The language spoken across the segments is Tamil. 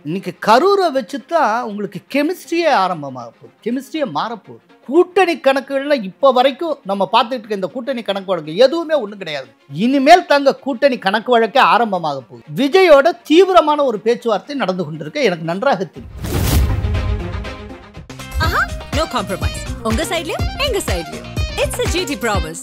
இன்னைக்கு கரூரை வச்சு தான் உங்களுக்கு கெமிஸ்ட்ரியே ஆரம்பமாக போகுது, கெமிஸ்ட்ரியே மாறப்போகுது. கூட்டணி கணக்குகள்லாம் இப்போ வரைக்கும் நம்ம பார்த்துட்டு இருக்க இந்த கூட்டணி கணக்கு வழக்கு எதுவுமே ஒன்றும் கிடையாது. இனிமேல் தங்க கூட்டணி கணக்கு வழக்கே ஆரம்பமாக போகுது. விஜயோட தீவிரமான ஒரு பேச்சுவார்த்தை நடந்து கொண்டிருக்க எனக்கு நன்றாக தெரியும். No compromise. உங்க சைடுலயும் எங்க சைடுலயும். It's a GT promise.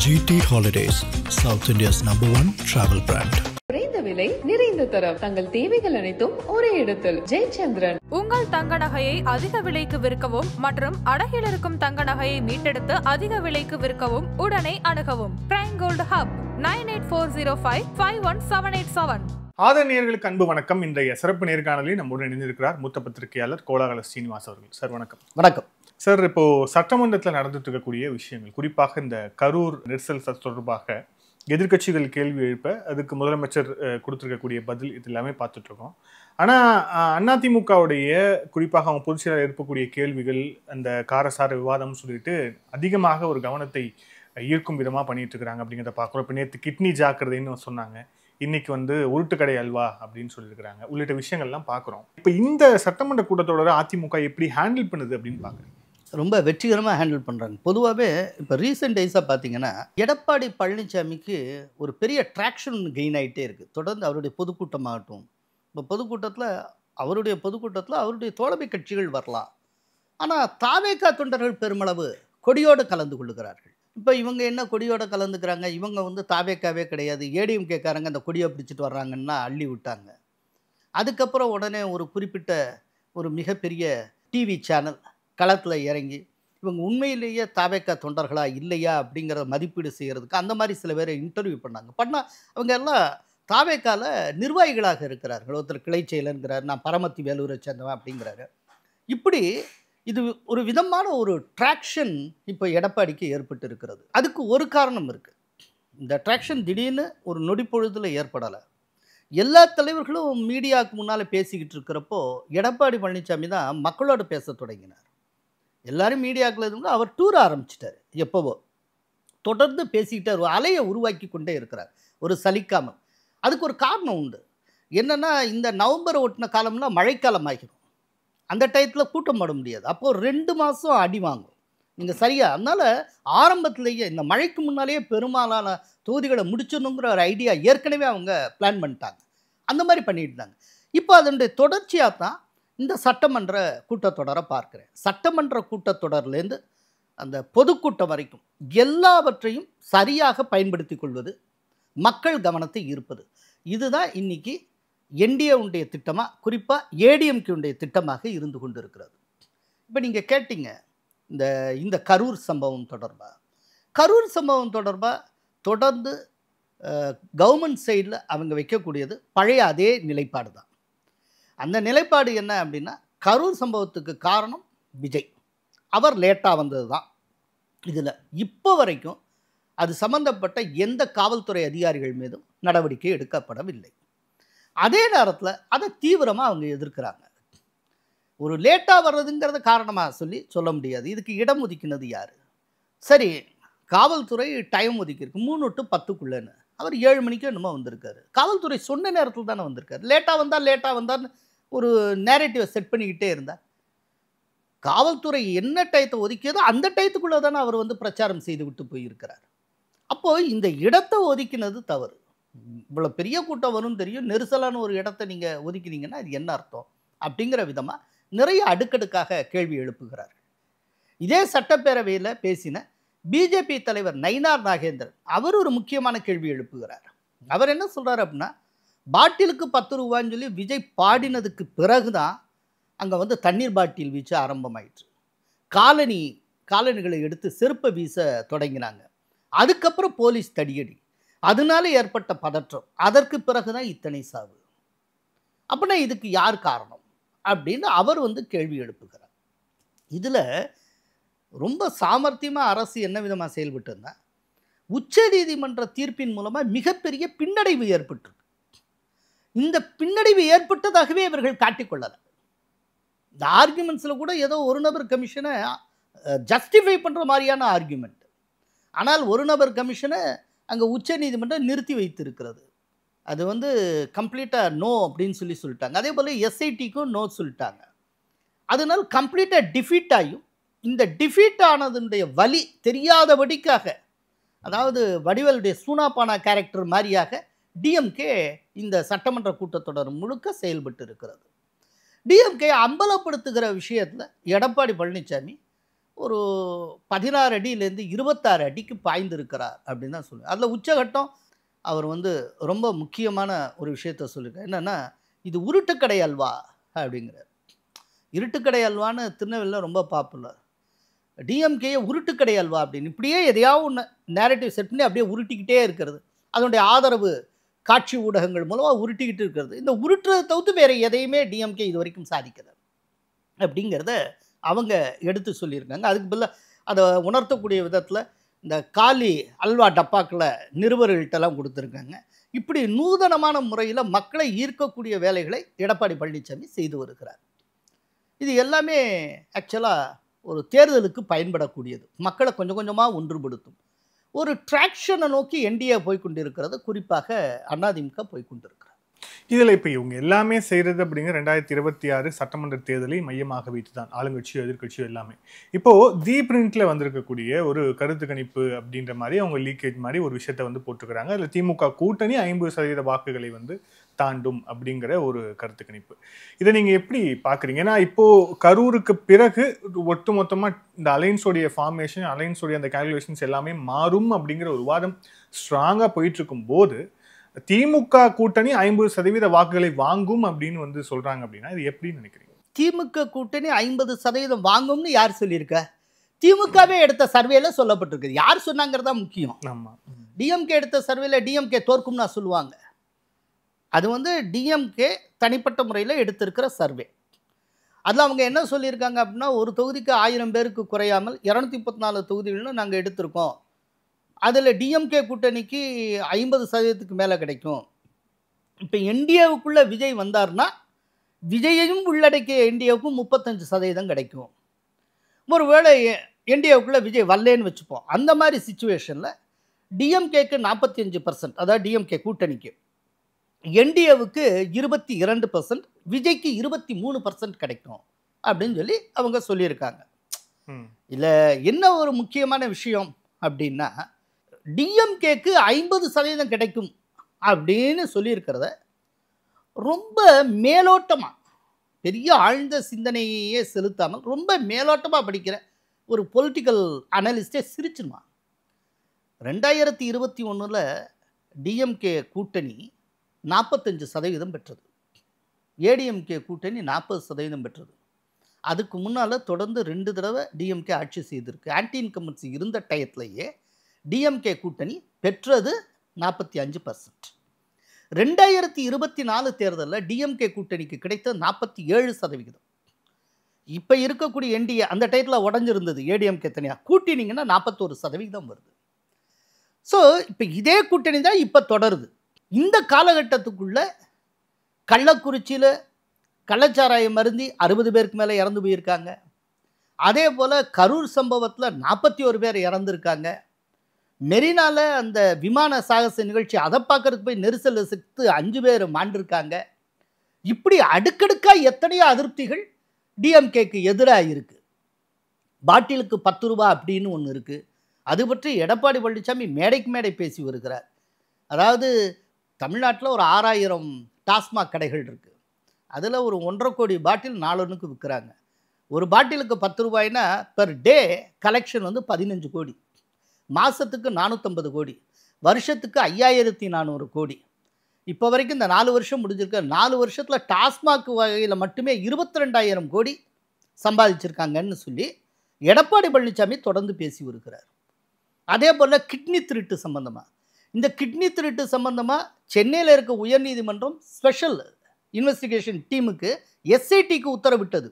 GT Holidays, South India's #1 travel brand. குறைந்த விலை நிறைந்த தரம், தங்கள் தேவைகள் அனைத்தும் ஒரே இடத்தில். ஜெயச்சந்திரன். உங்கள் தங்க நகையை அதிக விலைக்கு விற்கவும் மற்றும் அடகில் இருக்கும் தங்க நகையை மீட்டெடுத்து அதிக விலைக்கு விற்கவும் உடனே அணுகவும். Prime gold hub 9840551787. ஆதரணியர்களுக்கு அன்பு வணக்கம். இன்றைய சிறப்பு நேர்காணலில் நம்முடன் இணைந்திருக்கிறார் மூத்த பத்திரிகையாளர் கோலாகல ஸ்ரீனிவாஸ் அவர்கள். சார் வணக்கம். வணக்கம் சார். இப்போ சட்டமன்றத்தில் நடந்துட்டு இருக்கக்கூடிய விஷயங்கள், குறிப்பாக இந்த கரூர் நெரிசல் தொடர்பாக எதிர்க்கட்சிகள் கேள்வி எழுப்ப அதுக்கு முதலமைச்சர் கொடுத்துருக்கக்கூடிய பதில் இது எல்லாமே பார்த்துட்டு இருக்கோம். ஆனால் அதிமுகவுடைய குறிப்பாக அவங்க பொதுச் செயலாளர் எழுப்பக்கூடிய கேள்விகள், அந்த காரசார விவாதம் சொல்லிட்டு அதிகமாக ஒரு கவனத்தை ஈர்க்கும் விதமாக பண்ணிட்டு இருக்கிறாங்க அப்படிங்கிறத பார்க்குறோம். இப்போ நேற்று கிட்னி ஜாக்கிரதைன்னு சொன்னாங்க, இன்னைக்கு உருட்டுக்கடை அல்வா அப்படின்னு சொல்லியிருக்கிறாங்க, உள்ளிட்ட விஷயங்கள்லாம் பார்க்குறோம். இப்போ இந்த சட்டமன்ற கூட்டத்தொடரை அதிமுக எப்படி ஹேண்டில் பண்ணுது அப்படின்னு பார்க்குறேன். ரொம்ப வெற்றிகரமாக ஹேண்டில் பண்ணுறாங்க. பொதுவாகவே இப்போ ரீசெண்ட் டேஸாக பார்த்தீங்கன்னா எடப்பாடி பழனிசாமிக்கு ஒரு பெரிய ட்ராக்ஷன் கெயின் ஆகிட்டே இருக்குது. தொடர்ந்து அவருடைய பொதுக்கூட்டமாகட்டும், இப்போ அவருடைய பொதுக்கூட்டத்தில் அவருடைய தோழமை கட்சிகள் வரலாம், ஆனால் தாவேகா தொண்டர்கள் பெருமளவு கொடியோடு கலந்து கொள்ளுகிறார்கள். இப்போ இவங்க என்ன கொடியோடு கலந்துக்கிறாங்க, இவங்க தாவேக்காவே கிடையாது, ஏடிஎம்கேக்காரங்க அந்த கொடியை பிடிச்சிட்டு வர்றாங்கன்னா அள்ளி விட்டாங்க. அதுக்கப்புறம் உடனே ஒரு குறிப்பிட்ட ஒரு மிகப்பெரிய டிவி சேனல் களத்தில் இறங்கி இவங்க உண்மையிலேயே தாவேக்கா தொண்டர்களா இல்லையா அப்படிங்கிறத மதிப்பீடு செய்கிறதுக்கு அந்த மாதிரி சில பேரை இன்டர்வியூ பண்ணால் அவங்க எல்லாம் தாவேக்கால நிர்வாகிகளாக இருக்கிறார்கள். ஒருத்தர் கிளை செயலருங்கிறார், நான் பரமத்தி வேலூரை சேர்ந்தவன் அப்படிங்கிறாரு. இப்படி இது ஒரு விதமான ஒரு ட்ராக்ஷன் இப்போ எடப்பாடிக்கு ஏற்பட்டு இருக்கிறது. அதுக்கு ஒரு காரணம் இருக்குது. இந்த ட்ராக்ஷன் திடீர்னு ஒரு நொடி பொழுதில் ஏற்படலை. எல்லா தலைவர்களும் மீடியாவுக்கு முன்னால் பேசிக்கிட்டு இருக்கிறப்போ எடப்பாடி பழனிசாமி தான் மக்களோட பேச தொடங்கினார். எல்லாரும் மீடியாக்கள் இருந்து அவர் டூர் ஆரம்பிச்சிட்டார். எப்போவோ தொடர்ந்து பேசிக்கிட்டார், ஒரு அலையை உருவாக்கி கொண்டே இருக்கிறார், ஒரு சலிக்காமல். அதுக்கு ஒரு காரணம் உண்டு. என்னென்னா, இந்த நவம்பரை ஒட்டின காலம்லாம் மழைக்காலம் ஆகிடும். அந்த டயத்தில் கூட்டம் போட முடியாது. அப்போது 2 மாதம் அடி வாங்கும் நீங்கள் சரியா. அதனால் ஆரம்பத்திலேயே இந்த மழைக்கு முன்னாலேயே பெரும்பாலான தொகுதிகளை முடிச்சிடணுங்கிற ஒரு ஐடியா ஏற்கனவே அவங்க பிளான் பண்ணிட்டாங்க. அந்த மாதிரி பண்ணிட்டாங்க. இப்போ அதனுடைய தொடர்ச்சியாக தான் இந்த சட்டமன்ற கூட்டத்தொடரை பார்க்குறேன். சட்டமன்ற கூட்டத்தொடர்லேருந்து அந்த பொதுக்கூட்டம் வரைக்கும் எல்லாவற்றையும் சரியாக பயன்படுத்தி கொள்வது, மக்கள் கவனத்தை ஈர்ப்பது, இதுதான் இன்றைக்கி என்டிஏவுடைய திட்டமாக, குறிப்பாக ஏடிஎம்கேவுடைய திட்டமாக இருந்து கொண்டு இருக்கிறது. இப்போ நீங்கள் கேட்டீங்க இந்த கரூர் சம்பவம் தொடர்பாக தொடர்ந்து கவர்மெண்ட் சைடில் அவங்க வைக்கக்கூடியது பழைய அதே நிலைப்பாடு தான். அந்த நிலைப்பாடு என்ன அப்படின்னா, கரூர் சம்பவத்துக்கு காரணம் விஜய், அவர் லேட்டாக வந்தது தான். இதில் இப்போ வரைக்கும் அது சம்பந்தப்பட்ட எந்த காவல்துறை அதிகாரிகள் மீதும் நடவடிக்கை எடுக்கப்படவில்லை. அதே நேரத்தில் அதை தீவிரமாக அவங்க எதிர்க்கிறாங்க. ஒரு லேட்டாக வர்றதுங்கிறத காரணமாக சொல்ல முடியாது. இதுக்கு இடம் ஒதுக்கினது யார்? சரி, காவல்துறை டைம் ஒதுக்கியிருக்கு 3 to 10க்குள்ளேன்னு. அவர் 7 மணிக்கு என்னமோ வந்திருக்காரு. காவல்துறை சொன்ன நேரத்தில் தானே வந்திருக்காரு. லேட்டாக வந்தால் ஒரு நேரேட்டிவை செட் பண்ணிக்கிட்டே இருந்தார். காவல்துறை என்ன டயத்தை ஒதுக்கியதோ அந்த டயத்துக்குள்ளே தானே அவர் பிரச்சாரம் செய்து விட்டு போயிருக்கிறார். அப்போது இந்த இடத்தை ஒதுக்கினது தவறு. இவ்வளோ பெரிய கூட்டம் வரும் தெரியும், நெரிசலான ஒரு இடத்த நீங்கள் ஒதுக்கினீங்கன்னா அது என்ன அர்த்தம் அப்படிங்கிற விதமாக நிறைய அடுக்கடுக்காக கேள்வி எழுப்புகிறார்கள். இதே சட்டப்பேரவையில் பேசின பிஜேபி தலைவர் நயினார் நாகேந்திரன் அவர் ஒரு முக்கியமான கேள்வி எழுப்புகிறார். அவர் என்ன சொல்கிறார் அப்படின்னா, பாட்டிலுக்கு 10 ரூபான்னு சொல்லி விஜய் பாடினதுக்கு பிறகு தான் அங்கே தண்ணீர் பாட்டில் வீச்சு ஆரம்பமாயிற்று. காலனிகளை எடுத்து செருப்பை வீச தொடங்கினாங்க. அதுக்கப்புறம் போலீஸ் தடியடி, அதனால ஏற்பட்ட பதற்றம், அதற்கு பிறகு தான் இத்தனை சாவு. அப்படின்னா இதுக்கு யார் காரணம் அப்படின்னு அவர் கேள்வி எழுப்புகிறார். இதில் ரொம்ப சாமர்த்தியமாக அரசு என்ன விதமாக செயல்பட்டு இருந்தால், உச்ச நீதிமன்ற தீர்ப்பின் மூலமாக மிகப்பெரிய பின்னடைவு ஏற்பட்டு, இந்த பின்னடைவு ஏற்பட்டதாகவே இவர்கள் காட்டிக்கொள்ளலை. இந்த ஆர்குமெண்ட்ஸில் கூட ஏதோ ஒரு நபர் கமிஷனை ஜஸ்டிஃபை பண்ணுற மாதிரியான ஆர்குமெண்ட். ஆனால் ஒரு நபர் கமிஷனை அங்கே உச்ச நீதிமன்றம் நிறுத்தி வைத்திருக்கிறது. அது வந்து கம்ப்ளீட்டாக நோ அப்படின்னு சொல்லிட்டாங்க. அதே போல் எஸ்ஐடிக்கும் நோ சொல்லிட்டாங்க. அதனால் கம்ப்ளீட்டாக டிஃபீட் ஆகியும் இந்த டிஃபீட் ஆனதுடைய வலி தெரியாதபடிக்காக, அதாவது வடிவேலுடைய சூனாபானா கேரக்டர் மாதிரியாக டிஎம்கே இந்த சட்டமன்ற கூட்டத்தொடர் முழுக்க செயல்பட்டு இருக்கிறது. டிஎம்கே அம்பலப்படுத்துகிற விஷயத்தில் எடப்பாடி பழனிசாமி ஒரு 16 அடியிலேருந்து 26 அடிக்கு பாய்ந்திருக்கிறார் அப்படின்னு தான் சொல்லுவேன். அதில் உச்சகட்டம் அவர் வந்து ரொம்ப முக்கியமான ஒரு விஷயத்த சொல்லியிருக்கார். என்னென்னா, இது உருட்டுக்கடை அல்வா அப்படிங்கிறார். இருட்டுக்கடை அல்வான்னு திருநெல்வேலியில் ரொம்ப பாப்புலர். டிஎம்கேயை உருட்டுக்கடை அல்வா அப்படின்னு இப்படியே எதையாவது ஒன்று நேரட்டிவ் செட் பண்ணி அப்படியே உருட்டிக்கிட்டே இருக்கிறது. அதனுடைய ஆதரவு காட்சி ஊடகங்கள் மூலமாக உருட்டிக்கிட்டு இருக்கிறது. இந்த உருட்டுறதை தவிர்த்து வேறு எதையுமே டிஎம்கே இது வரைக்கும் சாதிக்கலை அப்படிங்கிறத அவங்க எடுத்து சொல்லியிருக்காங்க. அதுக்கு பதிலாக அதை உணர்த்தக்கூடிய விதத்தில் இந்த காலி அல்வா டப்பாக்களை நிருபர்கள்ட்டெல்லாம் கொடுத்துருக்காங்க. இப்படி நூதனமான முறையில் மக்களை ஈர்க்கக்கூடிய வேலைகளை எடப்பாடி பழனிசாமி செய்து வருகிறார். இது எல்லாமே ஆக்சுவலாக ஒரு தேர்தலுக்கு பயன்படக்கூடியது. மக்களை கொஞ்சம் கொஞ்சமாக ஒன்றுபடுத்தும். ஒரு ட்ராக்ஷனை நோக்கி என்டிஏ போய்கொண்டிருக்கிறது, குறிப்பாக அதிமுக போய்கொண்டிருக்கிறது. இதில் இப்போ இவங்க எல்லாமே செய்கிறது அப்படிங்கிற 2026 சட்டமன்ற தேர்தலை மையமாக வைத்து தான் ஆளுங்கட்சியோ எதிர்கட்சியோ எல்லாமே. இப்போது தி பிரிண்டில் வந்திருக்கக்கூடிய ஒரு கருத்து கணிப்பு அப்படின்ற மாதிரி அவங்க லீக்கேஜ் மாதிரி ஒரு விஷயத்தை வந்து போட்டுக்கிறாங்க. அதில் திமுக கூட்டணி 50% வாக்குகளை வந்து தாண்டும் அப்படிங்கிற ஒரு கருத்து கணிப்பு. இதை நீங்கள் எப்படி பார்க்குறீங்க? ஏன்னா இப்போது கரூருக்கு பிறகு ஒட்டுமொத்தமாக இந்த அலைன்ஸோடைய ஃபார்மேஷன், அலைன்ஸோடைய அந்த கால்குலேஷன்ஸ் எல்லாமே மாறும் அப்படிங்கிற ஒரு வாதம் ஸ்ட்ராங்காக போயிட்டுருக்கும் போது திமுக கூட்டணி 50% வாக்குகளை வாங்கும் அப்படின்னு வந்து சொல்றாங்க. அப்படின்னா இது எப்படின்னு நினைக்கிறீங்க? திமுக கூட்டணி 50% வாங்கும்னு யார் சொல்லியிருக்க? திமுகவே எடுத்த சர்வேல சொல்லப்பட்டிருக்கு. யார் சொன்னாங்கிறதா முக்கியம். ஆமா, டிஎம்கே எடுத்த சர்வேல டிஎம்கே தோற்கும்னா சொல்லுவாங்க. அது வந்து டிஎம்கே தனிப்பட்ட முறையில் எடுத்திருக்கிற சர்வே. அதில் அவங்க என்ன சொல்லியிருக்காங்க அப்படின்னா, ஒரு தொகுதிக்கு 1000 பேருக்கு குறையாமல் 234 தொகுதிகள்னு நாங்கள் எடுத்திருக்கோம். அதில் டிஎம்கே கூட்டணிக்கு 50%க்கு மேலே கிடைக்கும். இப்போ என்டிஏவுக்குள்ளே விஜய் வந்தார்னா விஜயையும் உள்ளடக்கிய என்டிஏவுக்கும் 35% கிடைக்கும். ஒருவேளை என்டிஏவுக்குள்ளே விஜய் வரலேன்னு வச்சுப்போம். அந்த மாதிரி சிச்சுவேஷனில் டிஎம்கேக்கு 45%, அதாவது டிஎம்கே கூட்டணிக்கு, என்டிஏவுக்கு 22%, விஜய்க்கு 23% கிடைக்கும் அப்படின்னு சொல்லி அவங்க சொல்லியிருக்காங்க. இல்லை என்ன ஒரு முக்கியமான விஷயம் அப்படின்னா, டிஎம்கேக்கு 50% கிடைக்கும் அப்படின்னு சொல்லியிருக்கிறத ரொம்ப மேலோட்டமாக, பெரிய ஆழ்ந்த சிந்தனையே செலுத்தாமல் ரொம்ப மேலோட்டமாக படிக்கிற ஒரு பொலிட்டிக்கல் அனலிஸ்டே சிரிச்சிருவான். 2021 டிஎம்கே கூட்டணி 45% பெற்றது, ஏடிஎம்கே கூட்டணி 40% பெற்றது. அதுக்கு முன்னால் தொடர்ந்து 2 தடவை டிஎம்கே ஆட்சி செய்திருக்கு. ஆன்டி இன்கம்பன்சி இருந்த டயத்துலையே டிஎம்கே கூட்டணி பெற்றது 45%. 2024 தேர்தலில் டிஎம்கே கூட்டணிக்கு கிடைத்த 47%. இப்போ இருக்கக்கூடிய என்டிஏ அந்த டயத்தில் உடஞ்சிருந்தது, ஏடிஎம்கே தனியாக கூட்டினீங்கன்னா 41% வருது. ஸோ இப்போ இதே கூட்டணி தான் இப்போ தொடருது. இந்த காலகட்டத்துக்குள்ள கள்ளக்குறிச்சியில் கள்ளச்சாராயம் மருந்தி 60 பேருக்கு மேலே இறந்து போயிருக்காங்க. அதே போல் கரூர் சம்பவத்தில் 41 பேர் இறந்துருக்காங்க. மெரினாவில் அந்த விமான சாகச நிகழ்ச்சி அதை பார்க்கறதுக்கு போய் நெரிசல் செத்து 5 பேர் மாண்டிருக்காங்க. இப்படி அடுக்கடுக்காக எத்தனையோ அதிருப்திகள் டிஎம்கேக்கு எதிராக இருக்குது. பாட்டிலுக்கு 10 ரூபா அப்படின்னு ஒன்று இருக்குது. அது பற்றி எடப்பாடி பழனிசாமி மேடைக்கு மேடை பேசி வருகிறார். அதாவது தமிழ்நாட்டில் ஒரு 6000 டாஸ்மாக் கடைகள் இருக்குது. அதில் ஒரு 1.5 கோடி பாட்டில் நாளொன்றுக்கு விற்கிறாங்க. ஒரு பாட்டிலுக்கு 10 ரூபாய்னா பெர் டே கலெக்ஷன் வந்து 15 கோடி, மாதத்துக்கு 450 கோடி, வருஷத்துக்கு 5400 கோடி. இப்போ வரைக்கும் இந்த 4 வருஷம் முடிஞ்சிருக்க 4 வருஷத்தில் டாஸ்மாக் வகையில் மட்டுமே 22,000 கோடி சம்பாதிச்சிருக்காங்கன்னு சொல்லி எடப்பாடி பழனிசாமி தொடர்ந்து பேசி வருகிறார். அதே போல் கிட்னி திருட்டு சம்பந்தமாக, இந்த கிட்னி திருட்டு சம்பந்தமாக சென்னையில் இருக்க உயர்நீதிமன்றம் ஸ்பெஷல் இன்வெஸ்டிகேஷன் டீமுக்கு எஸ்ஐடிக்கு உத்தரவிட்டது.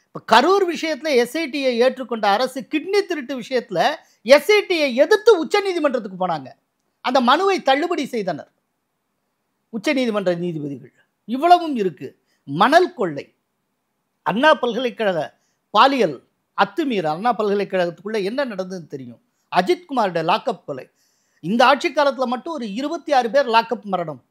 இப்போ கரூர் விஷயத்தில் எஸ்ஐடியை ஏற்றுக்கொண்ட அரசு கிட்னி திருட்டு விஷயத்தில் எஸ்ஐடியை எதிர்த்து உச்சநீதிமன்றத்துக்கு போனாங்க. அந்த மனுவை தள்ளுபடி செய்தனர் உச்சநீதிமன்ற நீதிபதிகள். இவ்வளவும் இருக்குது. மணல் கொள்ளை, அண்ணா பல்கலைக்கழக பாலியல் அத்துமீறல், அண்ணா பல்கலைக்கழகத்துக்குள்ளே என்ன நடந்ததுன்னு தெரியும். அஜித்குமாருடைய லாக்அப் கொலை, இந்த ஆட்சி காலத்தில் மட்டும் ஒரு 26 பேர் லாக்அப் மரணம்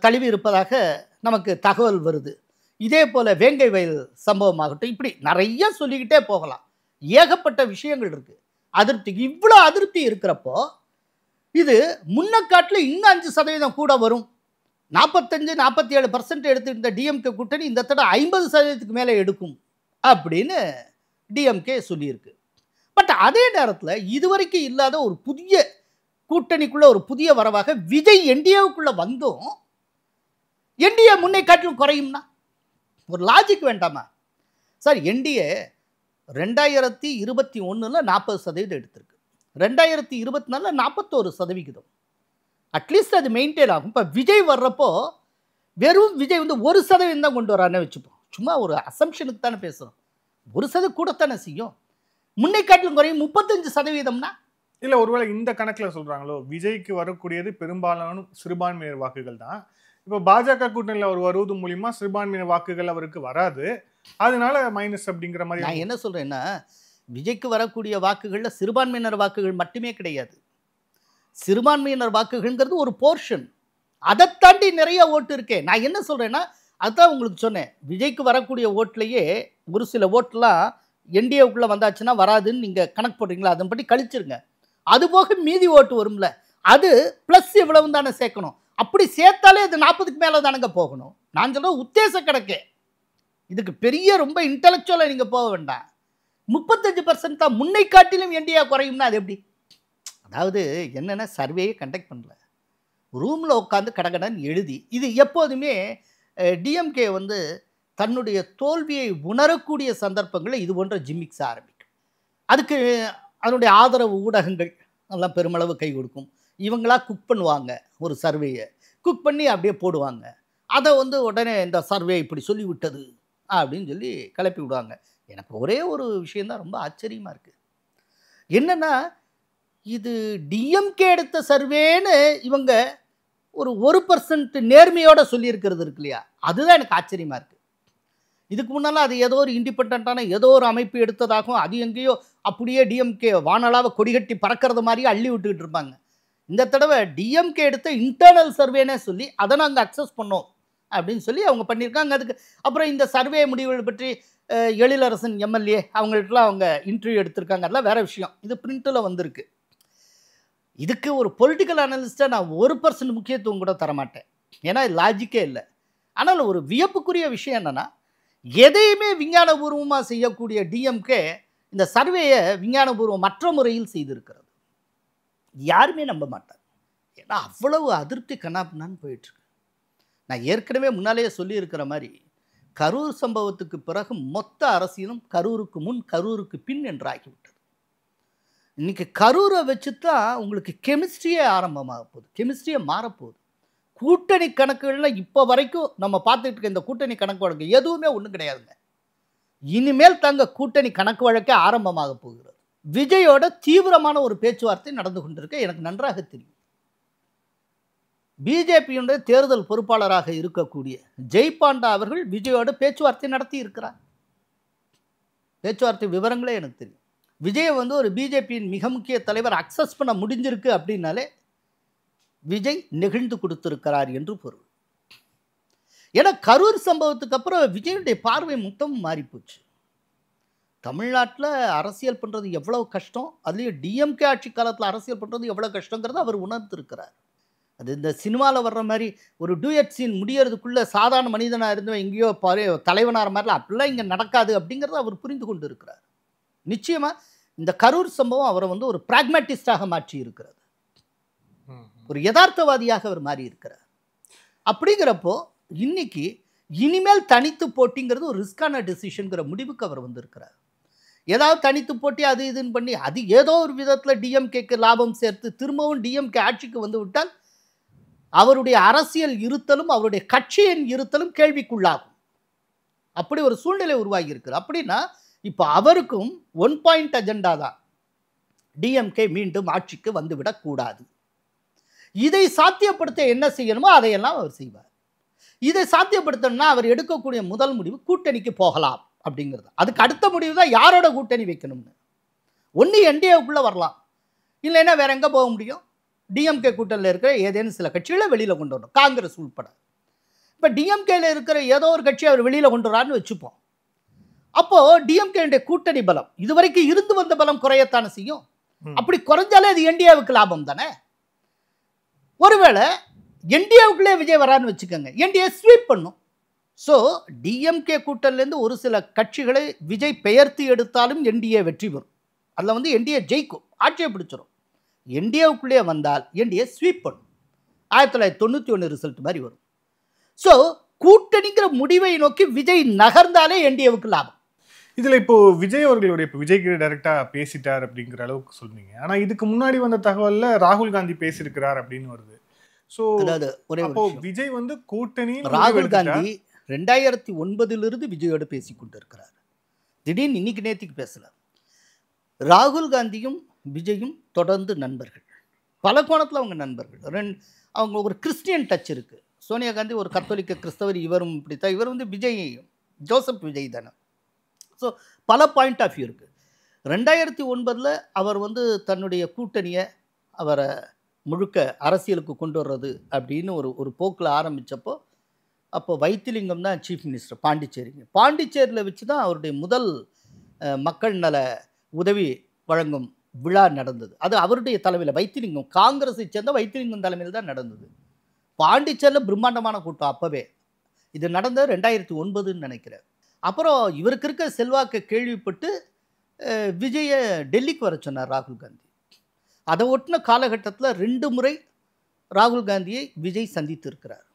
தழுவி இருப்பதாக நமக்கு தகவல் வருது. இதே போல் வேங்கை வயல் சம்பவமாகட்டும், இப்படி நிறைய சொல்லிக்கிட்டே போகலாம். ஏகப்பட்ட விஷயங்கள் இருக்குது. அதிருப்தி, இவ்வளோ அதிருப்தி இருக்கிறப்போ இது முன்னக்காட்டில் இன்னும் 5% கூட வரும். 45-47% எடுத்துக்கிட்ட டிஎம்கே கூட்டணி இந்த தடவை 50% மேலே எடுக்கும் அப்படின்னு டிஎம்கே சொல்லியிருக்கு. பட் அதே நேரத்தில் இதுவரைக்கும் இல்லாத ஒரு புதிய கூட்டணிக்குள்ள ஒரு புதிய வரவாக விஜய் என்டிஏவுக்குள்ள வந்தும் என்டிஏ முன்னை காட்டிலும் குறையும்னா ஒரு லாஜிக் வேண்டாமா சார்? என்டிஏ 2021 40% எடுத்திருக்கு, 2024 41%. அட்லீஸ்ட் அது மெயின்டைன் ஆகும். இப்போ விஜய் வர்றப்போ வெறும் விஜய் வந்து 1% தான் கொண்டு வரான்னு வச்சுப்போம். சும்மா ஒரு அசம்ஷனுக்கு தானே பேசுகிறோம். 1% கூடத்தானே செய்யும். முன்னை காட்டிலும் குறையும் 35%. இல்லை, ஒருவேளை இந்த கணக்கில் சொல்கிறாங்களோ விஜய்க்கு வரக்கூடியது பெரும்பாலான சிறுபான்மையினர் வாக்குகள் தான். இப்போ பாஜக கூட்டணியில் அவர் வருவது மூலிமா சிறுபான்மையினர் வாக்குகள் அவருக்கு வராது, அதனால மைனஸ் அப்படிங்கிற மாதிரி. நான் என்ன சொல்கிறேன்னா, விஜய்க்கு வரக்கூடிய வாக்குகளில் சிறுபான்மையினர் வாக்குகள் மட்டுமே கிடையாது. சிறுபான்மையினர் வாக்குகள்ங்கிறது ஒரு போர்ஷன், அதை தாண்டி நிறைய ஓட்டு இருக்கே. நான் என்ன சொல்கிறேன்னா, அதுதான் உங்களுக்கு சொன்னேன். விஜய்க்கு வரக்கூடிய ஓட்டுலையே ஒரு சில ஓட்டுலாம் என்டிஏவுக்குள்ளே வந்தாச்சுன்னா வராதுன்னு நீங்கள் கணக்கு போடுறீங்களா, அதன்படி கழிச்சிருங்க. அதுபோக மீதி ஓட்டு வரும்ல, அது ப்ளஸ் இவ்வளவு தானே சேர்க்கணும். அப்படி சேர்த்தாலே அது 40க்கு மேலே தானங்க போகணும். நான் சொல்ல உத்தேச கணக்கு. இதுக்கு பெரிய ரொம்ப இன்டெலெக்சுவலாக நீங்கள் போக வேண்டாம். 35% தான் முன்னை காட்டிலும் என்டிஏ குறையும்னா அது எப்படி? அதாவது என்னென்ன சர்வேயை கண்டக்ட் பண்ணல, ரூமில் உட்காந்து கடகடன் எழுதி. இது எப்போதுமே டிஎம்கே வந்து தன்னுடைய தோல்வியை உணரக்கூடிய சந்தர்ப்பங்களில் இது போன்ற ஜிம்மிக்ஸ் ஆரம்பிக்கும். அதுக்கு அதனுடைய ஆதரவு ஊடகங்கள் எல்லாம் பெருமளவு கை கொடுக்கும். இவங்களா குக் பண்ணுவாங்க, ஒரு சர்வேயை குக் பண்ணி அப்படியே போடுவாங்க. அதை வந்து உடனே இந்த சர்வே இப்படி சொல்லிவிட்டது அப்படின்னு சொல்லி கிளப்பி விடுவாங்க. எனக்கு ஒரே ஒரு விஷயந்தான் ரொம்ப ஆச்சரியமாக இருக்குது. என்னென்னா, இது டிஎம்கே எடுத்த சர்வேன்னு இவங்க ஒரு 1% நேர்மையோடு சொல்லியிருக்கிறது இருக்கு இல்லையா, அதுதான் எனக்கு ஆச்சரியமாக இருக்குது. இதுக்கு முன்னால் அது ஏதோ ஒரு இண்டிபெண்ட்டான ஏதோ ஒரு அமைப்பு எடுத்ததாகவும் அது எங்கேயோ அப்படியே டிஎம்கே வானளாவை கொடிகட்டி பறக்கிறது மாதிரியே அள்ளி விட்டுக்கிட்டு இருப்பாங்க. இந்த தடவை டிஎம்கே எடுத்த இன்டர்னல் சர்வேனே சொல்லி அதை நாங்கள் அக்சஸ் பண்ணோம் அப்படின்னு சொல்லி அவங்க பண்ணியிருக்காங்க. அதுக்கு அப்புறம் இந்த சர்வே முடிவுகள் பற்றி எழிலரசன் எம்எல்ஏ அவங்கள்ட்டலாம் அவங்க இன்டர்வியூ எடுத்திருக்காங்க. அதெல்லாம் வேறு விஷயம். இது பிரிண்டில் வந்திருக்கு. இதுக்கு ஒரு பொலிட்டிக்கல் அனலிஸ்ட்டாக நான் 1% முக்கியத்துவம் கூட தரமாட்டேன், ஏன்னா லாஜிக்கே இல்லை. ஆனால் ஒரு வியப்புக்குரிய விஷயம் என்னென்னா, எதையுமே விஞ்ஞானபூர்வமாக செய்யக்கூடிய டிஎம்கே இந்த சர்வேயை விஞ்ஞானபூர்வம் மற்ற முறையில் செய்திருக்கிறது. யாருமே நம்ப மாட்டாங்க, ஏன்னா அவ்வளவு அதிருப்தி கண்ணாப்பின்னான்னு போயிட்டுருக்கு. நான் ஏற்கனவே முன்னாலேயே சொல்லியிருக்கிற மாதிரி கரூர் சம்பவத்துக்கு பிறகு மொத்த அரசியலும் கரூருக்கு முன் கரூருக்கு பின் என்று ஆகிவிட்டது. இன்றைக்கி கரூரை வச்சு தான் உங்களுக்கு கெமிஸ்ட்ரியே ஆரம்பமாக போகுது, கெமிஸ்ட்ரியே மாறப்போகுது. கூட்டணி கணக்குகள்லாம் இப்போ வரைக்கும் நம்ம பார்த்துட்டு இருக்க இந்த கூட்டணி கணக்கு வழக்கு எதுவுமே ஒன்றும் கிடையாதுங்க. இனிமேல் தாங்க கூட்டணி கணக்கு வழக்கே ஆரம்பமாக போகிறது. விஜயோட தீவிரமான ஒரு பேச்சுவார்த்தை நடந்து கொண்டிருக்க எனக்கு நன்றாக தெரியும். பிஜேபியுடைய தேர்தல் பொறுப்பாளராக இருக்கக்கூடிய ஜெய்பாண்டா அவர்கள் விஜயோட பேச்சுவார்த்தை நடத்தி இருக்கிறார். பேச்சுவார்த்தை விவரங்களே எனக்கு தெரியும். விஜயை வந்து ஒரு பிஜேபியின் மிக முக்கிய தலைவர் அக்சஸ் பண்ண முடிஞ்சிருக்கு அப்படின்னாலே விஜய் நெகிழ்ந்து கொடுத்திருக்கிறார் என்று பொருள். ஏன்னா கரூர் சம்பவத்துக்கு அப்புறம் விஜயுடைய பார்வை மொத்தமும் மாறிப்போச்சு. தமிழ்நாட்டில் அரசியல் பண்ணுறது எவ்வளோ கஷ்டம், அதுலேயும் டிஎம்கே ஆட்சி காலத்தில் அரசியல் பண்ணுறது எவ்வளோ கஷ்டங்கிறத அவர் உணர்ந்திருக்கிறார். அது இந்த சினிமாவில் வர்ற மாதிரி ஒரு டூயட் சீன் முடியறதுக்குள்ளே சாதாரண மனிதனாக இருந்தவன் எங்கேயோ தலைவனாகிற மாதிரிலாம் அப்படிலாம் இங்கே நடக்காது அப்படிங்கிறத அவர் புரிந்து கொண்டு இருக்கிறார். நிச்சயமாக இந்த கரூர் சம்பவம் அவரை வந்து ஒரு பிராக்மேட்டிஸ்டாக மாற்றி இருக்கிறது, ஒரு யதார்த்தவாதியாக அவர் மாறி இருக்கிறார். அப்படிங்கிறப்போ இன்னைக்கு இனிமேல் தனித்து போட்டிங்கிறது ஒரு ரிஸ்கான டெசிஷனுங்கிற முடிவுக்கு அவர் வந்திருக்கிறார். ஏதாவது தனித்து போட்டி அது இதுன்னு பண்ணி அது ஏதோ ஒரு விதத்தில் டிஎம்கேக்கு லாபம் சேர்த்து திரும்பவும் டிஎம்கே ஆட்சிக்கு வந்து விட்டால் அவருடைய அரசியல் இருத்தலும் அவருடைய கட்சியின் இருத்தலும் கேள்விக்குள்ளாகும். அப்படி ஒரு சூழ்நிலை உருவாகி இருக்கு. அப்படின்னா இப்போ அவருக்கும் 1 பாயிண்ட் அஜெண்டா தான், டிஎம்கே மீண்டும் ஆட்சிக்கு வந்துவிடக்கூடாது. இதை சாத்தியப்படுத்த என்ன செய்யணுமோ அதையெல்லாம் அவர் செய்வார். இதை சாத்தியப்படுத்தணும்னா அவர் எடுக்கக்கூடிய முதல் முடிவு கூட்டணிக்கு போகலாம் அப்படிங்கிறது. அதுக்கு அடுத்த முடிவு தான் யாரோட கூட்டணி வைக்கணும்னு. ஒன்று என்டிஏவுக்குள்ளே வரலாம், இல்லைன்னா வேற எங்கே போக முடியும்? டிஎம்கே கூட்டணியில் இருக்கிற ஏதேனும் சில கட்சிகளை வெளியில் கொண்டு வரணும், காங்கிரஸ் உட்பட. இப்போ டிஎம்கேல இருக்கிற ஏதோ ஒரு கட்சி அவர் வெளியில் கொண்டு வரான்னு வச்சுப்போம். அப்போது டிஎம்கே கூட்டணி பலம் இதுவரைக்கும் இருந்து வந்த பலம் குறையத்தானே செய்யும். அப்படி குறைஞ்சாலே அது என்டிஏவுக்கு லாபம் தானே. ஒருவேளை என்டிஏவுக்குள்ளே விஜய் வரான்னு வச்சுக்கோங்க, என்டிஏ ஸ்வீப் பண்ணும். ஸோ டிஎம்கே கூட்டணிலேருந்து ஒரு சில கட்சிகளை விஜய் பெயர்த்து எடுத்தாலும் என்டிஏ வெற்றி பெறும். அதில் வந்து என்டிஏ ஜெயிக்கும், ஆட்சியை பிடிச்சிடும். என்டிஏவுக்குள்ளே வந்தால் என்டிஏ ஸ்வீப் பண்ணும். 1991 ரிசல்ட் மாதிரி வரும். ஸோ கூட்டணிங்கிற முடிவை நோக்கி விஜய் நகர்ந்தாலே என்டிஏவுக்கு லாபம். இதுல இப்போ விஜய் அவர்களுடைய இப்போ விஜய் கிட்ட டைரக்டா பேசிட்டார் அப்படிங்கிற அளவுக்கு சொல்றீங்க. ஆனா இதுக்கு முன்னாடி வந்த தகவல்ல ராகுல் காந்தி பேசியிருக்கிறார் அப்படின்னு வருது. ஸோ அதாவது ஒரே அப்போ விஜய் வந்து கூட்டணி ராகுல் காந்தி 2009 விஜயோடு பேசி கொண்டிருக்கிறார். திடீர்னு இன்னைக்கு நேற்றுக்கு பேசல. ராகுல் காந்தியும் விஜயும் தொடர்ந்து நண்பர்கள், பல கோணத்தில் அவங்க நண்பர்கள். அவங்க ஒரு கிறிஸ்டியன் டச் இருக்கு. சோனியா காந்தி ஒரு கத்தோலிக்க கிறிஸ்தவர், இவரும் இப்படித்தான். இவர் வந்து விஜய், ஜோசப் விஜய் தானே. ஸோ பல பாயிண்ட் ஆஃப் வியூ இருக்குது. 2009 அவர் வந்து தன்னுடைய கூட்டணியை அவரை முழுக்க அரசியலுக்கு கொண்டு வர்றது அப்படின்னு ஒரு போக்கில் ஆரம்பித்தப்போ, அப்போ வைத்திலிங்கம் தான் சீஃப் மினிஸ்டர் பாண்டிச்சேரியில் வச்சு தான் அவருடைய முதல் மக்கள் நல உதவி வழங்கும் விழா நடந்தது. அது அவருடைய தலைமையில், வைத்திலிங்கம் காங்கிரஸை சேர்ந்த வைத்திலிங்கம் தலைமையில் தான் நடந்தது. பாண்டிச்சேரியில் பிரம்மாண்டமான கூட்டம். அப்போவே இது நடந்தது 2009 நினைக்கிறேன். அப்புறம் இவருக்கு இருக்க செல்வாக்கை கேள்விப்பட்டு விஜயை டெல்லிக்கு வர சொன்னார் ராகுல் காந்தி. அதை ஒட்டின காலகட்டத்தில் 2 முறை ராகுல் காந்தியை விஜய் சந்தித்து இருக்கிறார்.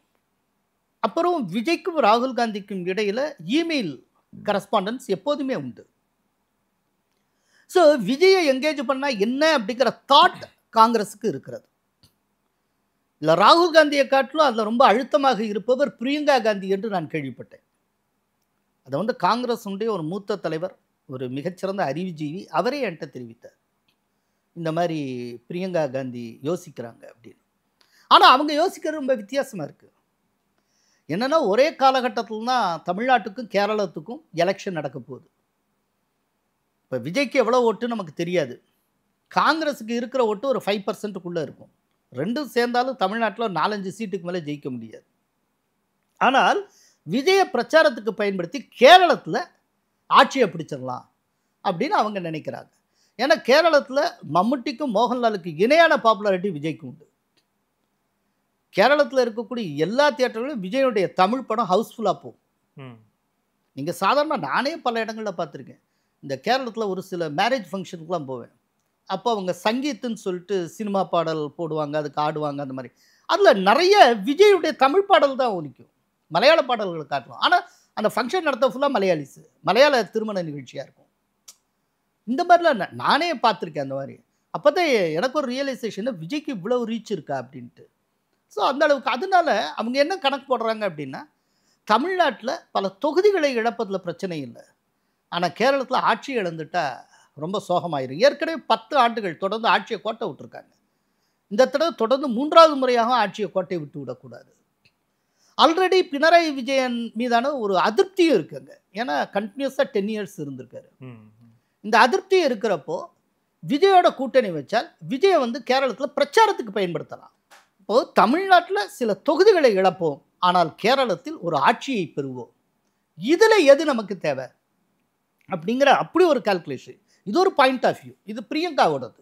அப்புறம் விஜய்க்கும் ராகுல் காந்திக்கும் இடையில் இமெயில் கரஸ்பாண்டன்ஸ் எப்போதுமே உண்டு. ஸோ விஜயை என்கேஜ் பண்ணால் என்ன அப்படிங்கிற தாட் காங்கிரஸுக்கு இருக்கிறது. இல்லை, ராகுல் காந்தியை காட்டிலும் அதில் ரொம்ப அழுத்தமாக இருப்பவர் பிரியங்கா காந்தி என்று நான் கேள்விப்பட்டேன். அதை வந்து காங்கிரஸுடைய ஒரு மூத்த தலைவர், ஒரு மிகச்சிறந்த அறிவுஜீவி, அவரே என்கிட்ட தெரிவித்தார், இந்த மாதிரி பிரியங்கா காந்தி யோசிக்கிறாங்க அப்படின்னு. ஆனால் அவங்க யோசிக்கிறது ரொம்ப வித்தியாசமாக இருக்குது. என்னென்னா, ஒரே காலகட்டத்தில் தான் தமிழ்நாட்டுக்கும் கேரளத்துக்கும் எலெக்ஷன் நடக்க போகுது. இப்போ விஜய்க்கு எவ்வளோ ஓட்டு நமக்கு தெரியாது. காங்கிரஸுக்கு இருக்கிற ஓட்டு ஒரு 5% இருக்கும். ரெண்டும் சேர்ந்தாலும் தமிழ்நாட்டில் 4-5 சீட்டுக்கு மேலே ஜெயிக்க முடியாது. ஆனால் விஜய பிரச்சாரத்துக்கு பயன்படுத்தி கேரளத்தில் ஆட்சியை பிடிச்சிடலாம் அப்படின்னு அவங்க நினைக்கிறாங்க. ஏன்னா கேரளத்தில் மம்முட்டிக்கும் மோகன்லாலுக்கு இணையான பாப்புலாரிட்டி விஜய்க்கு உண்டு. கேரளத்தில் இருக்கக்கூடிய எல்லா தியேட்டர்களும் விஜயுடைய தமிழ் படம் ஹவுஸ்ஃபுல்லாக போகும். நீங்கள் சாதாரண நானே பல இடங்களில் பார்த்துருக்கேன். இந்த கேரளத்தில் ஒரு சில மேரேஜ் ஃபங்க்ஷனுக்குலாம் போவேன். அப்போ அவங்க சங்கீத்துன்னு சொல்லிட்டு சினிமா பாடல் போடுவாங்க, அதுக்கு ஆடுவாங்க, அந்த மாதிரி. அதில் நிறைய விஜயுடைய தமிழ் பாடல் தான் ஒலிக்கும், மலையாள பாடல்களை காட்டலாம். ஆனால் அந்த ஃபங்க்ஷன் நடத்த ஃபுல்லாக மலையாள திருமண நிகழ்ச்சியாக இருக்கும். இந்த மாதிரிலாம் நானே பார்த்துருக்கேன் அந்த மாதிரி. அப்போ தான் எனக்கு ஒரு ரியலைசேஷன், விஜய்க்கு இவ்வளோ ரீச் இருக்கா அப்படின்ட்டு. ஸோ அந்த அளவுக்கு. அதனால அவங்க என்ன கணக்கு போடுறாங்க அப்படின்னா, தமிழ்நாட்டில் பல தொகுதிகளை இழப்பதில் பிரச்சனை இல்லை, ஆனால் கேரளத்தில் ஆட்சி இழந்துட்டால் ரொம்ப சோகமாயிரும். ஏற்கனவே 10 ஆண்டுகள் தொடர்ந்து ஆட்சியை கோட்டை விட்டுருக்காங்க. இந்த தடவை தொடர்ந்து 3வது முறையாக ஆட்சியை கோட்டை விட்டு விடக்கூடாது. ஆல்ரெடி பினராயி விஜயன் மீதான ஒரு அதிருப்தியும் இருக்குங்க. ஏன்னா கண்டினியூஸாக 10 இயர்ஸ் இருந்திருக்காரு. இந்த அதிருப்தி இருக்கிறப்போ விஜயோட கூட்டணி வச்சால் விஜயை வந்து கேரளத்தில் பிரச்சாரத்துக்கு பயன்படுத்தலாம். இப்போது தமிழ்நாட்டில் சில தொகுதிகளை இழப்போம், ஆனால் கேரளத்தில் ஒரு ஆட்சியை பெறுவோம். இதில் எது நமக்கு தேவை அப்படிங்கிற அப்படி ஒரு கால்குலேஷன். இது ஒரு பாயிண்ட் ஆஃப் வியூ. இது பிரியங்காவோடது.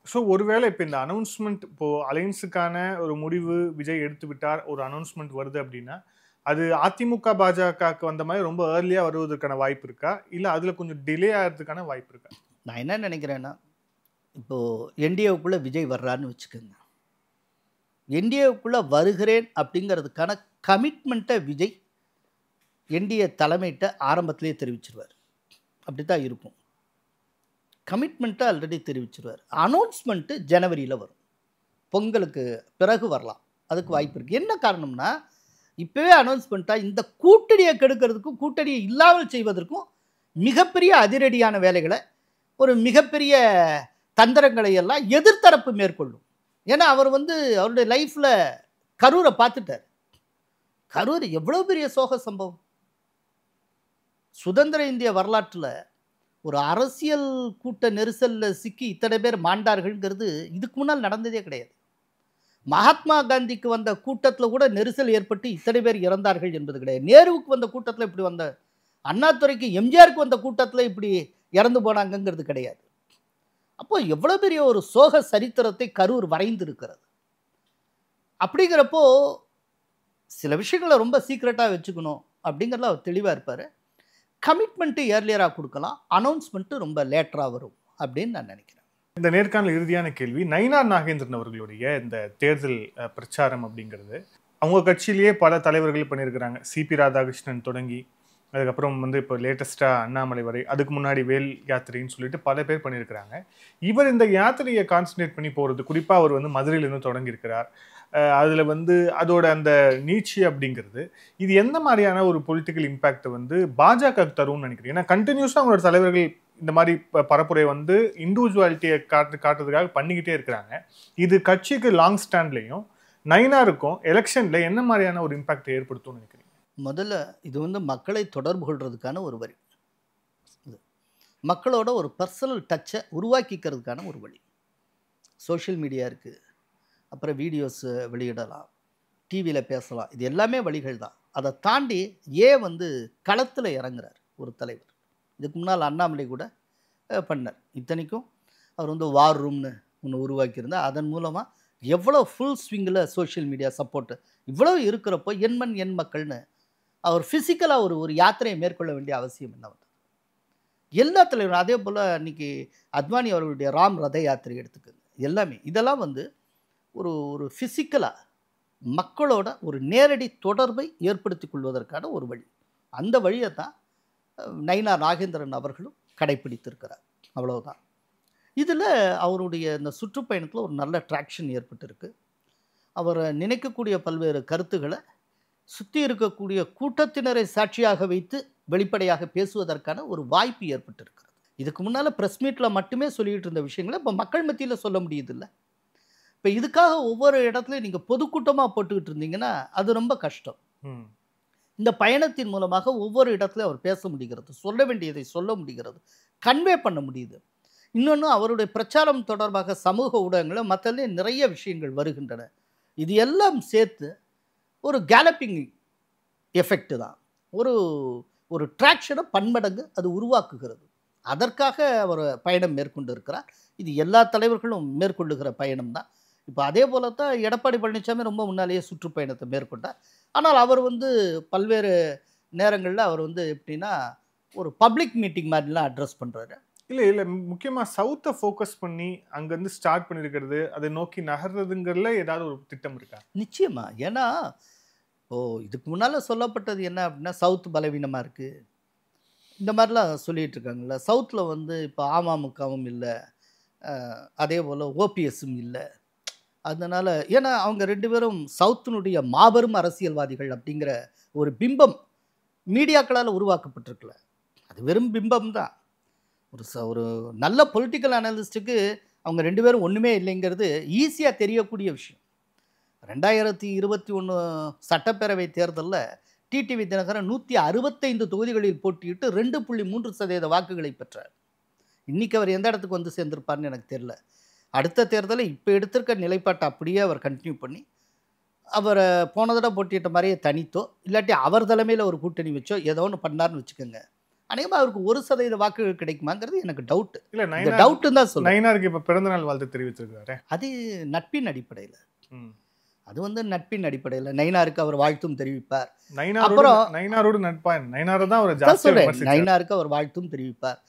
ஸோ ஒருவேளை இப்போ இந்த அனௌன்ஸ்மெண்ட், இப்போது அலையன்ஸுக்கான ஒரு முடிவு விஜய் எடுத்து விட்டார், ஒரு அனௌன்ஸ்மெண்ட் வருது அப்படின்னா, அது அதிமுக பாஜகவுக்கு வந்த மாதிரி ரொம்ப ஏர்லியாக வருவதற்கான வாய்ப்பு இருக்கா, இல்லை அதில் கொஞ்சம் டிலே ஆகிறதுக்கான வாய்ப்பு இருக்கா? நான் என்ன நினைக்கிறேன்னா, இப்போது என்டிஏவுக்குள்ளே விஜய் வர்றான்னு வச்சுக்கோங்க. என்டிஏவுக்குள்ளே வருகிறேன் அப்படிங்கிறதுக்கான கமிட்மெண்ட்டை விஜய் என்டிஏ தலைமையிட்ட ஆரம்பத்திலே தெரிவிச்சிருவார். அப்படி தான் இருக்கும். கமிட்மெண்ட்டை ஆல்ரெடி தெரிவிச்சிருவார். அனௌன்ஸ்மெண்ட்டு ஜனவரியில் வரும், பொங்கலுக்கு பிறகு வரலாம், அதுக்கு வாய்ப்பு இருக்குது. என்ன காரணம்னா, இப்போவே அனௌன்ஸ் பண்ணிட்டா இந்த கூட்டணியை கெடுக்கிறதுக்கும் கூட்டணியை இல்லாமல் செய்வதற்கும் மிகப்பெரிய அதிரடியான வேலைகளை, ஒரு மிகப்பெரிய தந்திரங்களை எல்லாம் எதிர்த்தரப்பு மேற்கொள்ளும். ஏன்னா அவர் வந்து அவருடைய லைஃப்பில் கரூரை பார்த்துட்டார். கரூர் எவ்வளோ பெரிய சோக சம்பவம். சுதந்திர இந்திய வரலாற்றில் ஒரு அரசியல் கூட்ட நெரிசலில் சிக்கி இத்தனை பேர் மாண்டார்கள்ங்கிறது இதுக்கு முன்னால் நடந்ததே கிடையாது. மகாத்மா காந்திக்கு வந்த கூட்டத்தில் கூட நெரிசல் ஏற்பட்டு இத்தனை பேர் இறந்தார்கள் என்பது கிடையாது. நேருவுக்கு வந்த கூட்டத்தில் இப்படி வந்த, அண்ணாதுரைக்கு எம்ஜிஆருக்கு வந்த கூட்டத்தில் இப்படி இறந்து போனாங்கங்கிறது கிடையாது. அப்போ எவ்வளோ பெரிய ஒரு சோக சரித்திரத்தை கரூர் வரைந்திருக்கிறது. அப்படிங்கிறப்போ சில விஷயங்களை ரொம்ப சீக்ரெட்டாக வச்சுக்கணும் அப்படிங்கிறதுல அவர் தெளிவாக இருப்பார். கமிட்மெண்ட்டு ஏர்லியராக கொடுக்கலாம், அனௌன்ஸ்மெண்ட்டு ரொம்ப லேட்டராக வரும் அப்படின்னு நான் நினைக்கிறேன். இந்த நேர்காணல் இறுதியான கேள்வி, நயினார் நாகேந்திரன் அவர்களுடைய இந்த தேர்தல் பிரச்சாரம் அப்படிங்கிறது அவங்க கட்சியிலேயே பல தலைவர்கள் பண்ணியிருக்கிறாங்க. சிபி ராதாகிருஷ்ணன் தொடங்கி அதுக்கப்புறம் இப்போ லேட்டஸ்ட்டாக அண்ணாமலை வரை, அதுக்கு முன்னாடி வேல் யாத்திரைன்னு சொல்லிட்டு பல பேர் பண்ணியிருக்கிறாங்க. இவர் இந்த யாத்திரையை கான்சன்ட்ரேட் பண்ணி போகிறது, குறிப்பாக அவர் மதுரையிலேருந்து தொடங்கியிருக்கிறார். அதில் அதோட அந்த நீட்சி அப்படிங்கிறது இது எந்த மாதிரியான ஒரு பொலிட்டிக்கல் இம்பேக்டை பாஜக தரும்னு நினைக்கிறேன். ஏன்னா கண்டினியூஸாக அவங்களோட தலைவர்கள் இந்த மாதிரி பரப்புரை இண்டிவிஜுவாலிட்டியை காட்டுறதுக்காக பண்ணிக்கிட்டே இருக்கிறாங்க. இது கட்சிக்கு லாங் ஸ்டாண்ட்லையும் நயினாருக்கும் எலெக்ஷனில் என்ன மாதிரியான ஒரு இம்பேக்டை ஏற்படுத்தும்னு நினைக்கிறீங்க? முதல்ல இது மக்களை தொடர்பு கொள்றதுக்கான ஒரு வழி, மக்களோட ஒரு பர்சனல் டச்சை உருவாக்கிக்கிறதுக்கான ஒரு வழி. சோஷியல் மீடியா இருக்குது, அப்புறம் வீடியோஸ் வெளியிடலாம், டிவியில் பேசலாம், இது எல்லாமே வழிகள் தான். அதை தாண்டி களத்தில் இறங்குறார் ஒரு தலைவர். இதுக்கு முன்னால் அண்ணாமலை கூட பண்ணார். இத்தனைக்கும் அவர் வார் ரூம்னு ஒன்று உருவாக்கியிருந்தார். அதன் மூலமாக எவ்வளோ ஃபுல் ஸ்விங்கில் சோஷியல் மீடியா சப்போர்ட்டு இவ்வளோ இருக்கிறப்போ எண்மண் எண் மக்கள்னு அவர் ஃபிசிக்கலாக ஒரு யாத்திரையை மேற்கொள்ள வேண்டிய அவசியம் என்ன வந்தது? எல்லா தலைவரும் அதே போல் இன்றைக்கி அத்வானி அவர்களுடைய ராம் ரத யாத்திரை எடுத்துக்கோங்க. எல்லாமே இதெல்லாம் ஒரு ஃபிசிக்கலாக மக்களோட ஒரு நேரடி தொடர்பை ஏற்படுத்தி கொள்வதற்கான ஒரு வழி. அந்த வழியை தான் நயினார் நாகேந்திரன் அவர்களும் கடைப்பிடித்திருக்கிறார். அவ்வளவுதான். இதில் அவருடைய இந்த சுற்றுப்பயணத்தில் ஒரு நல்ல ட்ராக்ஷன் ஏற்பட்டிருக்கு. அவர் நினைக்கக்கூடிய பல்வேறு கருத்துக்களை சுற்றி இருக்கக்கூடிய கூட்டத்தினரை சாட்சியாக வைத்து வெளிப்படையாக பேசுவதற்கான ஒரு வாய்ப்பு ஏற்பட்டிருக்கிறது. இதுக்கு முன்னால் ப்ரெஸ் மீட்டில் மட்டுமே சொல்லிகிட்டு இருந்த விஷயங்களை இப்போ மக்கள் மத்தியில் சொல்ல முடியுதில்ல. இப்போ இதுக்காக ஒவ்வொரு இடத்துலையும் நீங்கள் பொதுக்கூட்டமாக போட்டுக்கிட்டு இருந்தீங்கன்னா அது ரொம்ப கஷ்டம். இந்த பயணத்தின் மூலமாக ஒவ்வொரு இடத்துலையும் அவர் பேச முடிகிறது, சொல்ல வேண்டியதை சொல்ல முடிகிறது, கன்வே பண்ண முடியுது. இன்னொன்று அவருடைய பிரச்சாரம் தொடர்பாக சமூக ஊடகங்களில் மற்றலே நிறைய விஷயங்கள் வருகின்றன. இது எல்லாம் சேர்த்து ஒரு கேலப்பிங் எஃபெக்ட் தான், ஒரு ட்ராக்ஷனை பன்மடங்கு அது உருவாக்குகிறது. அதற்காக அவர் பயணம் மேற்கொண்டு இருக்கிறார். இது எல்லா தலைவர்களும் மேற்கொள்ளுகிற பயணம் தான். இப்போ அதே போல தான் எடப்பாடி பழனிசாமி ரொம்ப முன்னாலேயே சுற்றுப்பயணத்தை மேற்கொண்டார். ஆனால் அவர் பல்வேறு நேரங்களில் அவர் எப்படின்னா ஒரு பப்ளிக் மீட்டிங் மாதிரிலாம் அட்ரஸ் பண்ணுறாரு. இல்லை முக்கியமாக சவுத்தை ஃபோக்கஸ் பண்ணி அங்கேருந்து ஸ்டார்ட் பண்ணியிருக்கிறது, அதை நோக்கி நகர்றதுங்கிறதுல ஏதாவது ஒரு திட்டம் இருக்கா? நிச்சயமாக. ஏன்னா இதுக்கு முன்னால் சொல்லப்பட்டது என்ன அப்படின்னா சவுத் பலவீனமாக இருக்குது இந்த மாதிரிலாம் சொல்லிகிட்டு இருக்காங்கல்ல. சவுத்தில் இப்போ அமமுகவும் இல்லை, அதே போல் ஓபிஎஸும் இல்லை. அதனால் ஏன்னா அவங்க ரெண்டு பேரும் சவுத்தினுடைய மாபெரும் அரசியல்வாதிகள் அப்படிங்கிற ஒரு பிம்பம் மீடியாக்களால் உருவாக்கப்பட்டிருக்கல. அது வெறும் பிம்பம் தான். ஒரு நல்ல பொலிட்டிக்கல் அனலிஸ்ட்டுக்கு அவங்க ரெண்டு பேரும் ஒன்றுமே இல்லைங்கிறது ஈஸியாக தெரியக்கூடிய விஷயம். 2021 சட்டப்பேரவை தேர்தலில் டிடிவி தினகரன் 165 தொகுதிகளில் போட்டியிட்டு 2.3% வாக்குகளை பெற்றார். இன்றைக்கி அவர் எந்த இடத்துக்கு சேர்ந்திருப்பார்னு எனக்கு தெரியல. அடுத்த தேர்தலில் இப்போ எடுத்திருக்க நிலைப்பாட்டை அப்படியே அவர் கண்டினியூ பண்ணி அவரை போன தடவை போட்டியிட்ட மாதிரியே தனித்தோ இல்லாட்டி அவர் தலைமையில் ஒரு கூட்டணி வச்சோ ஏதோ ஒன்று பண்ணார்னு வச்சுக்கோங்க, அநேகமாக அவருக்கு 1% வாக்குகள் கிடைக்குமாங்கிறது எனக்கு டவுட்டு. இல்லை டவுட்டுன்னு தான் சொல்லுவேன். நயினாருக்கு இப்போ பிறந்தநாள் வாழ்த்து தெரிவித்திருக்காரு. அது நட்பின் அடிப்படையில், அது நட்பின் அடிப்படையில் நயினாருக்கு அவர் வாழ்த்தும் தெரிவிப்பார். அப்புறம் நயினாரோடு நட்பா நயினாரை தான் அவர் நயினாருக்கு அவர் வாழ்த்தும் தெரிவிப்பார்.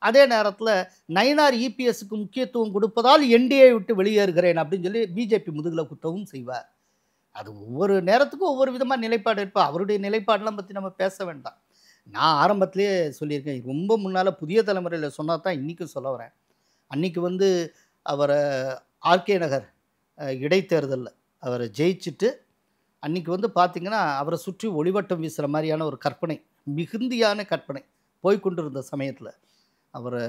அதே நேரத்தில் நயினார் இபிஎஸ்க்கு முக்கியத்துவம் கொடுப்பதால் என்டிஏ விட்டு வெளியேறுகிறேன் அப்படின்னு சொல்லி பிஜேபி முதுகில் குத்தவும் செய்வார். அது ஒவ்வொரு நேரத்துக்கும் ஒவ்வொரு விதமாக நிலைப்பாடு இருப்பார். அவருடைய நிலைப்பாடெல்லாம் பற்றி நம்ம பேச வேண்டாம். நான் ஆரம்பத்திலே சொல்லியிருக்கேன், ரொம்ப முன்னால் புதிய தலைமுறையில் சொன்னால் தான் இன்றைக்கும் சொல்ல வரேன். அன்றைக்கி அவரை ஆர்கே நகர் இடைத்தேர்தலில் அவரை ஜெயிச்சுட்டு அன்றைக்கி பார்த்திங்கன்னா அவரை சுற்றி ஒளிவட்டம் வீசுகிற மாதிரியான ஒரு கற்பனை, மிகுந்தியான கற்பனை போய்கொண்டிருந்த சமயத்தில் அவரை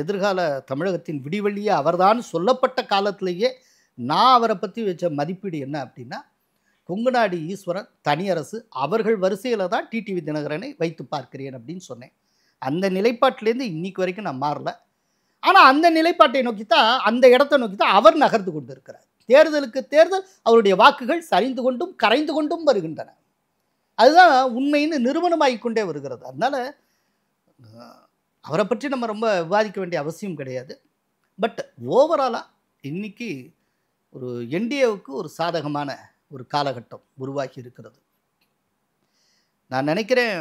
எதிர்கால தமிழகத்தின் விடிவெள்ளியே அவர்தான் சொல்லப்பட்ட காலத்திலேயே நான் அவரை பற்றி வச்ச மதிப்பீடு என்ன அப்படின்னா, கொங்குநாடு ஈஸ்வரன் தனியரசு அவர்கள் வரிசையில் தான் டிடிவி தினகரனை வைத்து பார்க்கிறேன் அப்படின்னு சொன்னேன். அந்த நிலைப்பாட்டிலேருந்து இன்னைக்கு வரைக்கும் நான் மாறல. ஆனால் அந்த நிலைப்பாட்டை நோக்கி தான், அந்த இடத்தை நோக்கி தான் அவர் நகர்ந்து கொண்டு இருக்கிறார். தேர்தலுக்கு தேர்தல் அவருடைய வாக்குகள் சரிந்து கொண்டும் கரைந்து கொண்டும் வருகின்றன. அதுதான் உண்மைன்னு நிறுவனமாகிக் கொண்டே வருகிறது. அதனால் அவரை பற்றி நம்ம ரொம்ப விவாதிக்க வேண்டிய அவசியம் கிடையாது. பட் ஓவராலாக இன்னைக்கு ஒரு என்டிஏவுக்கு ஒரு சாதகமான ஒரு காலகட்டம் உருவாகி இருக்கிறது. நான் நினைக்கிறேன்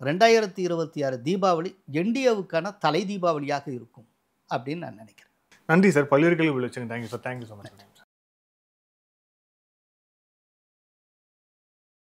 2026 தீபாவளி என்டிஏவுக்கான தலை தீபாவளியாக இருக்கும் அப்படின்னு நான் நினைக்கிறேன். நன்றி சார். பல்வேறு கேள்வி வச்சுங்க. Thank you sir. Thank you so much.